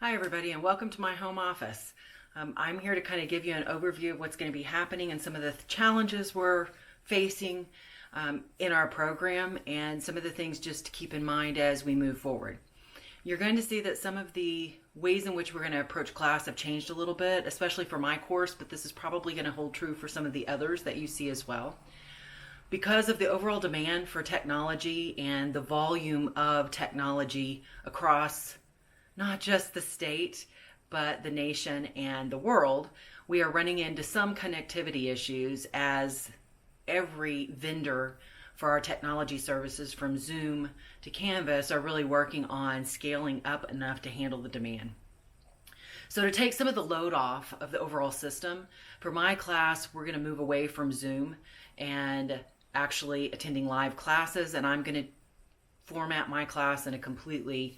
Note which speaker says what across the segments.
Speaker 1: Hi everybody and welcome to my home office. I'm here to kind of give you an overview of what's going to be happening and some of the challenges we're facing in our program and some of the things just to keep in mind as we move forward. You're going to see that some of the ways in which we're going to approach class have changed a little bit, especially for my course, but this is probably going to hold true for some of the others that you see as well. Because of the overall demand for technology and the volume of technology across not just the state, but the nation and the world, we are running into some connectivity issues as every vendor for our technology services from Zoom to Canvas are really working on scaling up enough to handle the demand. So to take some of the load off of the overall system, for my class, we're going to move away from Zoom and actually attending live classes, and I'm going to format my class in a completely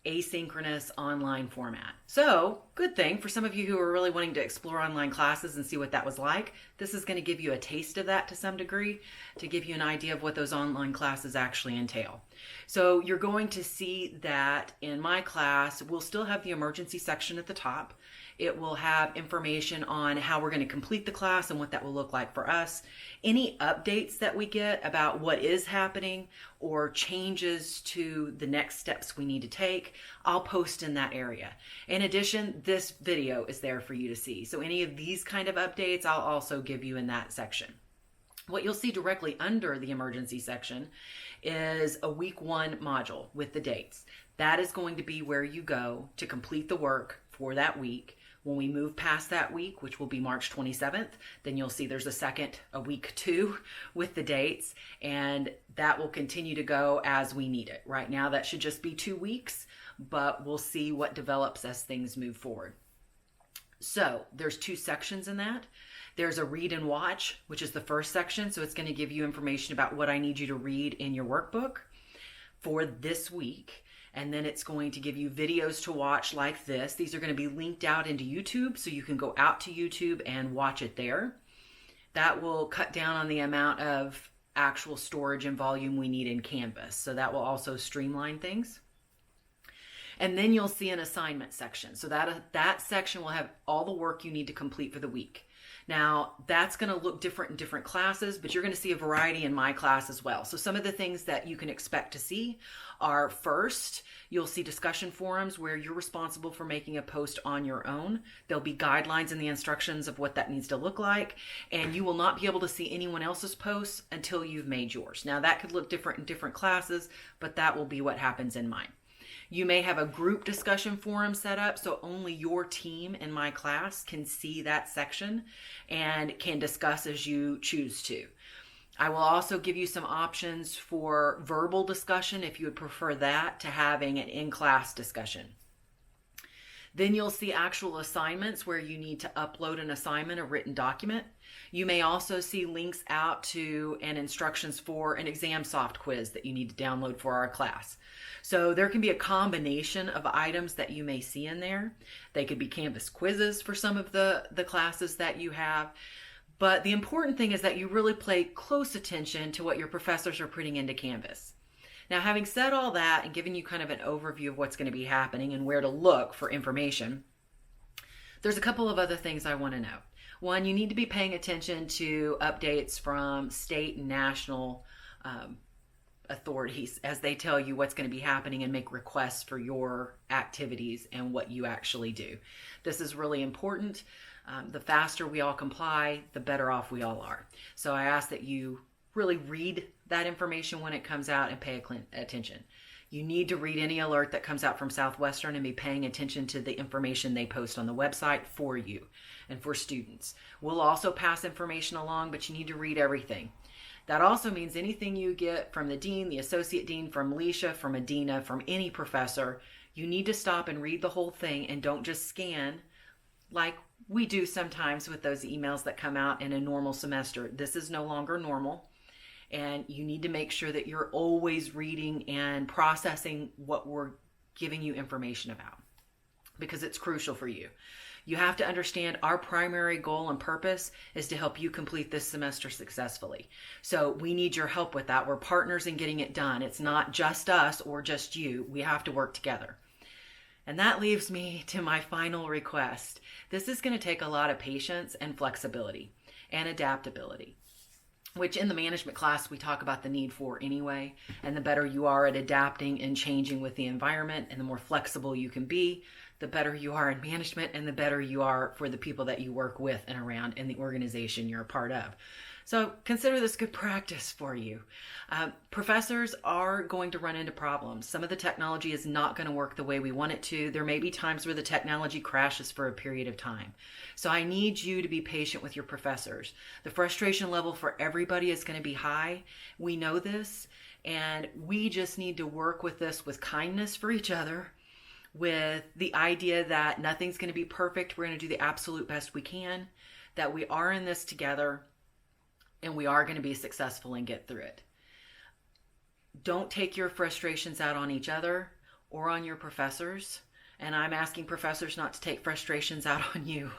Speaker 1: asynchronous online format. So, good thing for some of you who are really wanting to explore online classes and see what that was like. This is going to give you a taste of that to some degree to give you an idea of what those online classes actually entail. So, you're going to see that in my class, we'll still have the emergency section at the top. It will have information on how we're going to complete the class and what that will look like for us. Any updates that we get about what is happening or changes to the next steps we need to take, I'll post in that area. In addition, this video is there for you to see. So any of these kind of updates, I'll also give you in that section. What you'll see directly under the emergency section is a week 1 module with the dates. That is going to be where you go to complete the work for that week. When we move past that week, which will be March 27th, then you'll see there's a week 2 with the dates, and that will continue to go as we need it. Right now, that should just be 2 weeks, but we'll see what develops as things move forward. So there's 2 sections in that. There's a read and watch, which is the first section. So it's going to give you information about what I need you to read in your workbook for this week. And then it's going to give you videos to watch like this. These are going to be linked out into YouTube, so you can go out to YouTube and watch it there. That will cut down on the amount of actual storage and volume we need in Canvas. So that will also streamline things. And then you'll see an assignment section. So that section will have all the work you need to complete for the week. Now, that's going to look different in different classes, but you're going to see a variety in my class as well. So some of the things that you can expect to see are, first, you'll see discussion forums where you're responsible for making a post on your own. There'll be guidelines and the instructions of what that needs to look like, and you will not be able to see anyone else's posts until you've made yours. Now, that could look different in different classes, but that will be what happens in mine. You may have a group discussion forum set up, so only your team in my class can see that section and can discuss as you choose to. I will also give you some options for verbal discussion if you would prefer that to having an in-class discussion. Then you'll see actual assignments where you need to upload an assignment, a written document. You may also see links out to and instructions for an exam soft quiz that you need to download for our class. So there can be a combination of items that you may see in there. They could be Canvas quizzes for some of the classes that you have. But the important thing is that you really pay close attention to what your professors are putting into Canvas. Now, having said all that and given you kind of an overview of what's going to be happening and where to look for information, there's a couple of other things I want to know. One, you need to be paying attention to updates from state and national authorities as they tell you what's going to be happening and make requests for your activities and what you actually do. This is really important. The faster we all comply, the better off we all are. So I ask that you really read that information when it comes out and pay attention. You need to read any alert that comes out from Southwestern and be paying attention to the information they post on the website for you and for students. We'll also pass information along, but you need to read everything. That also means anything you get from the dean, the associate dean, from Alicia, from Adina, from any professor, you need to stop and read the whole thing and don't just scan like we do sometimes with those emails that come out in a normal semester. This is no longer normal. And you need to make sure that you're always reading and processing what we're giving you information about, because it's crucial for you. You have to understand our primary goal and purpose is to help you complete this semester successfully. So we need your help with that. We're partners in getting it done. It's not just us or just you. We have to work together. And that leaves me to my final request. This is going to take a lot of patience and flexibility and adaptability, which in the management class we talk about the need for anyway. And the better you are at adapting and changing with the environment and the more flexible you can be, the better you are in management and the better you are for the people that you work with and around in the organization you're a part of. So consider this good practice for you. Professors are going to run into problems. Some of the technology is not going to work the way we want it to. There may be times where the technology crashes for a period of time. So I need you to be patient with your professors. The frustration level for everybody is going to be high. We know this, and we just need to work with this with kindness for each other, with the idea that nothing's going to be perfect. We're going to do the absolute best we can, that we are in this together, and we are going to be successful and get through it. Don't take your frustrations out on each other or on your professors. And I'm asking professors not to take frustrations out on you.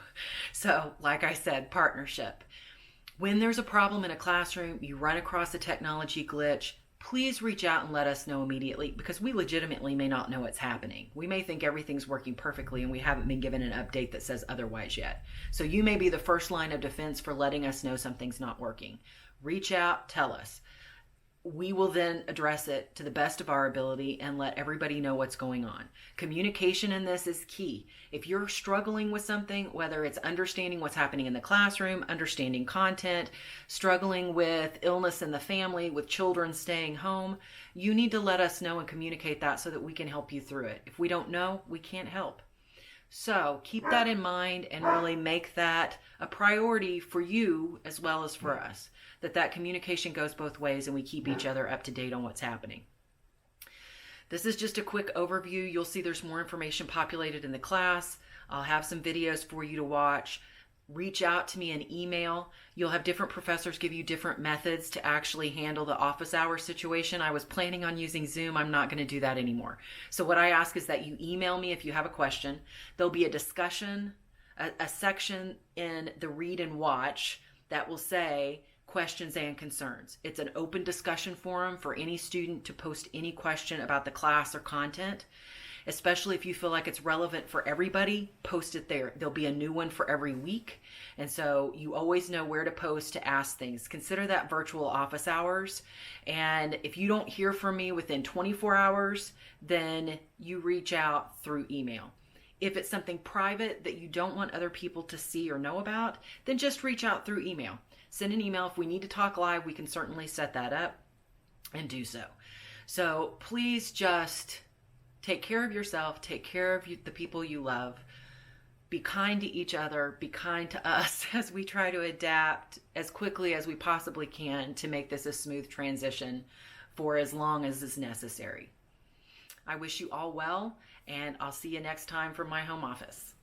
Speaker 1: So, like I said, partnership. When there's a problem in a classroom, you run across a technology glitch, please reach out and let us know immediately, because we legitimately may not know what's happening. We may think everything's working perfectly and we haven't been given an update that says otherwise yet. So you may be the first line of defense for letting us know something's not working. Reach out, tell us. We will then address it to the best of our ability and let everybody know what's going on. Communication in this is key. If you're struggling with something, whether it's understanding what's happening in the classroom, understanding content, struggling with illness in the family, with children staying home, you need to let us know and communicate that so that we can help you through it. If we don't know, we can't help. So keep that in mind and really make that a priority for you as well as for us, that communication goes both ways and we keep each other up to date on what's happening. This is just a quick overview. You'll see there's more information populated in the class. I'll have some videos for you to watch. Reach out to me in email. You'll have different professors give you different methods to actually handle the office hour situation. I was planning on using Zoom. I'm not going to do that anymore. So what I ask is that you email me if you have a question. There'll be a discussion, a section in the read and watch that will say questions and concerns. It's an open discussion forum for any student to post any question about the class or content. Especially if you feel like it's relevant for everybody, post it there. There'll be a new one for every week. And so you always know where to post to ask things. Consider that virtual office hours. And if you don't hear from me within 24 hours, then you reach out through email. If it's something private that you don't want other people to see or know about, then just reach out through email. Send an email. If we need to talk live, we can certainly set that up and do so. So please just take care of yourself, take care of the people you love, be kind to each other, be kind to us as we try to adapt as quickly as we possibly can to make this a smooth transition for as long as is necessary. I wish you all well, and I'll see you next time from my home office.